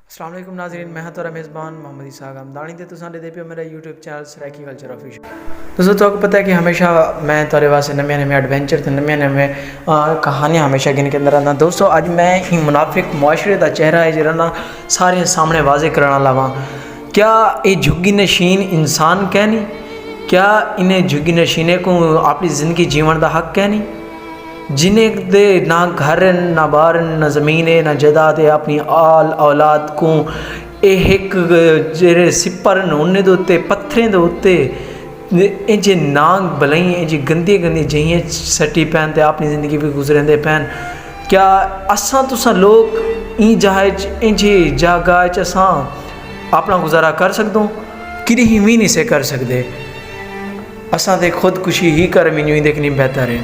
अस्सलाम वालेकुम नाज़रीन, मैं तो मेज़बान मोहम्मद इसाक हमदानी ते तुसां दे पे मेरा यूट्यूब चैनल सराकी कल्चर ऑफिशियल। दोस्तों तो आपको पता है कि हमेशा मैं तेरे वास्ते नवे नवे एडवेंचर ते नवे नवे कहानियाँ हमेशा गिन के अंदर आना। दोस्तों अज मैं ही मुनाफिक मुआशरे का चेहरा है जरा ना सारे सामने वाजे कराना लावा। क्या ये झुग्गी नशीन इंसान कहनी? क्या इन्हें झुग्गी नशीने को अपनी ज़िंदगी जीवन का हक कहनी? जिन्हें दे ना घर ना बार ना ज़मीन ना जदाद अपनी आल औलाद को एक जेरे सिपर न उन्हें दे उत्ते पत्थरें दे उत्ते इंजे नांग बलई इंजे गंदी गंदी जहियां सटी पैन ते अपनी ज़िंदगी भी गुजरेंदे पैन। क्या असां तुसां लोग इन जहाज इंजे जगह असां अपना गुजारा कर सकदों? कि भी नहीं से कर सकते। असां ते खुदकुशी ही कर मिन्यूं देखनी बेहतर है।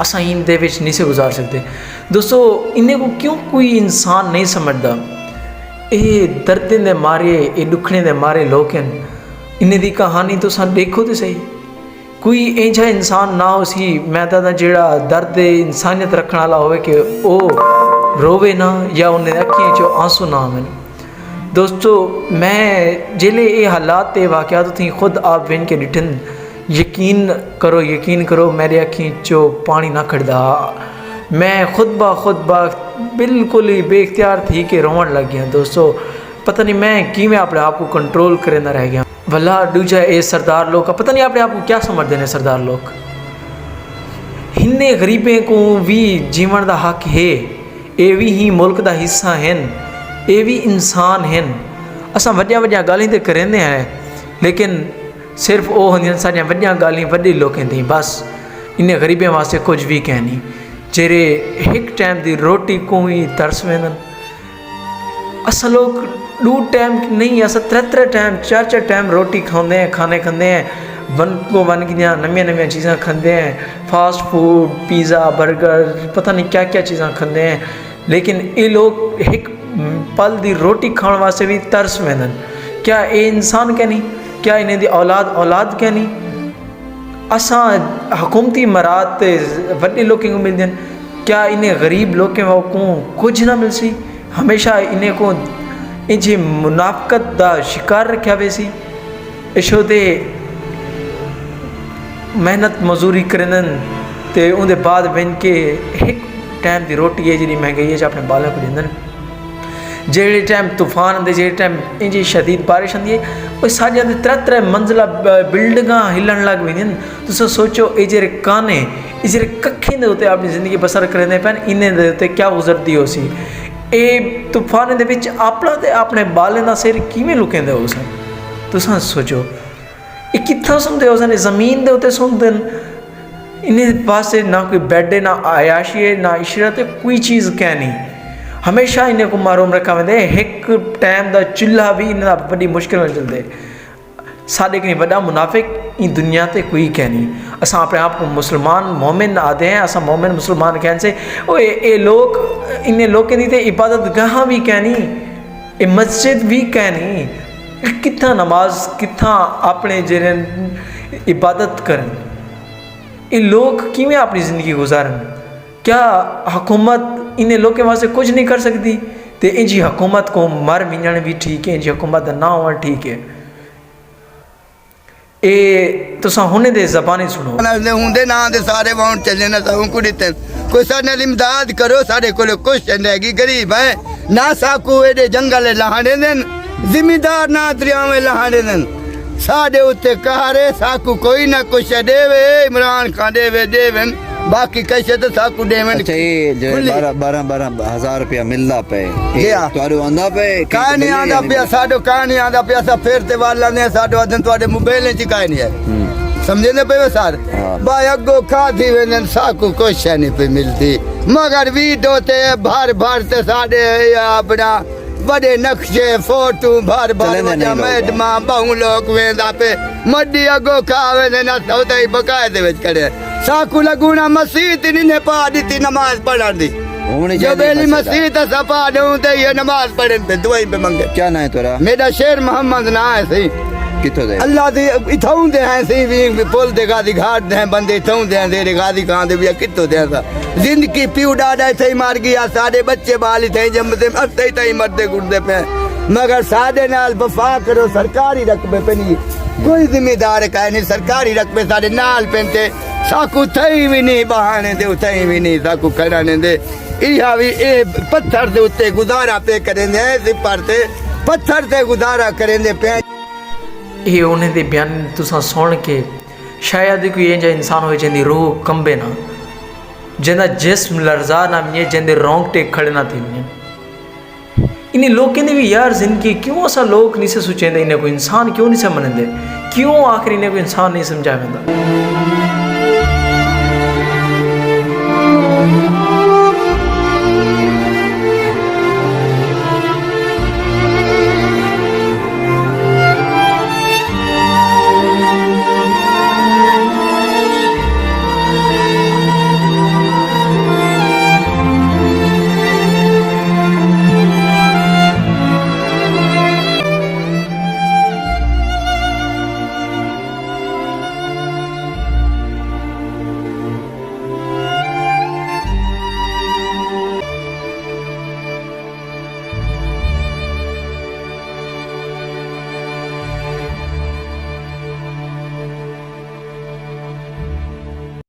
असा इन दे विच नहीं से गुजार सकते। दोस्तों इन्हें को क्यों कोई इंसान नहीं समझता? ये दर्द दे मारे ये दुखने दे मारे लोग हैं। इन्हें दी कहानी तो सा देखो तो सही, कोई ऐसा इंसान ना हो सी मैं तो जेड़ा दर्द इंसानियत रखने वाला होवे कि वो रोवे ना या उन्हें अखियों चो आंसू ना आवन। दोस्तों मैं जिले ये हालात ते वाक़यात थी खुद आप विन के डिठन, यकीन करो मेरे अखी चो पानी ना खड़दा। मैं खुद बा बिल्कुल ही बेख्तियार थी कि रोवन लग गया। दोस्तों पता नहीं मैं किमें अपने आप को कंट्रोल करे ना रह गया। भला दूजा ये सरदार लोग का पता नहीं अपने आप को क्या समझते हैं। सरदार लोग इन्ने गरीबें को भी जीवन का हक है, ये भी ही मुल्क का हिस्सा हैं, ये भी इंसान हैं। असा वड्डिया वड्डिया गालियां तो करेंदे हैं लेकिन सिर्फ वो होंदियां साडियां वड्डियां गालियां वड्डे लोकें दी, बस इन्हें गरीबें वास्ते कुछ भी कहनी जेरे एक टाइम की रोटी को ही तरस वेंदन। अस लोग 2 टाइम नहीं अस 3 टाइम 4 टाइम रोटी खाते हैं, खाने खाते हैं, बन गया नवी नवी चीज़ा खाते हैं, फास्ट फूड पिज़्ज़ा बर्गर पता नहीं क्या क्या चीज़ा खाते हैं। लेकिन ये लोग एक पल की रोटी खाने वास्ते भी तरस वेंदन। क्या ये इंसान कहनी? क्या इन्हें दी औलाद कहनी? असा हुकूमती मरात वड्डे लोगों को मिलते हैं, क्या इन्हें गरीब लोगों को कुछ ना मिल सी? हमेशा इन्हें को इंजे मुनाफकत का शिकार रखा वैसी इशो दे मेहनत मजूरी करन ते उनके बाद बन के एक टाइम की रोटी है जी महंगाई है अपने बालों को देंदन। जेड़े टाइम तूफान आते जेड़े टाइम इंजी शदीद बारिश आती है वो साढ़े 3 मंजिला बिल्डिंग हिलन लग पेंदियां। तुस सोचो ये जेरे काने ये जेरे कखें दे उत्ते अपनी ज़िंदगी बसर करने पैन, इन्हें दे उत्ते क्या गुजरती हो सी? ये तूफान दे विच अपना ते अपने बालें दा सिर किवें लुकेंदे हो सन? तुस सोचो ये कित्थां सुनते हो सन? ज़मीन दे उत्ते सुनदे न। इन्हें पासे ना कोई बैड है ना आयाशी है ना इशरत है, कोई चीज़ क्या नहीं। हमेशा इन्हें को मारूम रखा वेंदे। एक टाइम का चूल्हा भी इन्हें बड़ी मुश्किल में चलते। साढ़े कहीं बड़ा मुनाफिक इन दुनिया ते कोई कह नहीं। असा अपने आप को मुसलमान मोमिन आते हैं, असा मोमिन मुसलमान कहने से ये लोग इन्हें लोगों की इबादत गाह भी कहनी, ये मस्जिद भी कहनी, कितना नमाज कितना अपने जेरे इबादत करन, ये लोग किमें अपनी ज़िंदगी गुजारन? क्या हुकूमत इन्हें लोगों के वास्ते कुछ नहीं कर सकती? तो इंजी हुकूमत को मर मिलने भी ठीक है, इंजी हुकूमत ना होना ठीक है। ये तुसा हुने दे ज़बानी सुनो हुंदे ना दे सारे वाउंड चले ना सब को दिते कोई साडे इमदाद करो, साडे कोल कुछ रहेगी गरीब है ना साकू एडे जंगल लहाड़े देन, जिम्मेदार ना दरियावे लहाड़े देन, साडे उत्ते कहारे साकू कोई ना कुछ देवे, इमरान खान देवन बाकी कैसे तो साकू देवन। अच्छा ये जो 12,000 रुपया मिलदा पे तारो आंदा पे का नहीं आंदा पे साडो का नहीं आंदा पे सा फिर ते वाला ने साडो अदन तोडे मोबाइल च काई नहीं है समझे ना पे सर भाई अगो खादी वेन साकू कुछ नहीं पे मिलती मगर वी दोते भर भर ते साडे अपना बड़े नक्शे फोटो भर भर मैडम बहु लोग वेंदा पे मड्डी अगो खावे ना सौदा बकाए दे विच करे साकू लगूना मस्जिद ने पा दी नमाज पढ़न दी जबेली मस्जिद सपा दूं ते ये नमाज पढ़न पे दुआई पे मंगे। क्या ना है तोरा? मेरा शेर मोहम्मद ना है सही कितो दे अल्लाह दे इथाऊ दे हैं सी भी पुल दे गादी घाट दे हैं बंदे इथाऊ दे हैं दे गादी कहां दे भी कितो दे सा जिंदगी पीऊ डाडा थे मार गया साडे बच्चे बाल थे जमदे अते तई मरदे गुड़दे पे मगर साडे नाल वफा करो सरकारी रकबे पे नहीं कोई जिम्मेदार का नहीं सरकारी रकबे साडे नाल पेंते साकू थई भी नहीं बहाने दे थई भी नहीं साकू कराने दे इहा भी ए पत्थर दे उत्ते गुजारा पे करेंदे सिपर ते पत्थर ते गुजारा करेंदे पे ये उन्हें दे बयान तुसा सुन के शायद कोई इंजा इंसान हो जिंदी रूह कंबे ना जिंदा जिस्म लर्जा ना मिये जिंदे रोंगटे खड़े ना थी मिये इन्हें लोग कहते भी यार जिंदगी क्यों ऐसा लोग नहीं से सोचेंदे इन्हें कोई इंसान क्यों नहीं से मनेंदे क्यों आखिर इन्हें कोई इंसान नहीं समझा वेंदा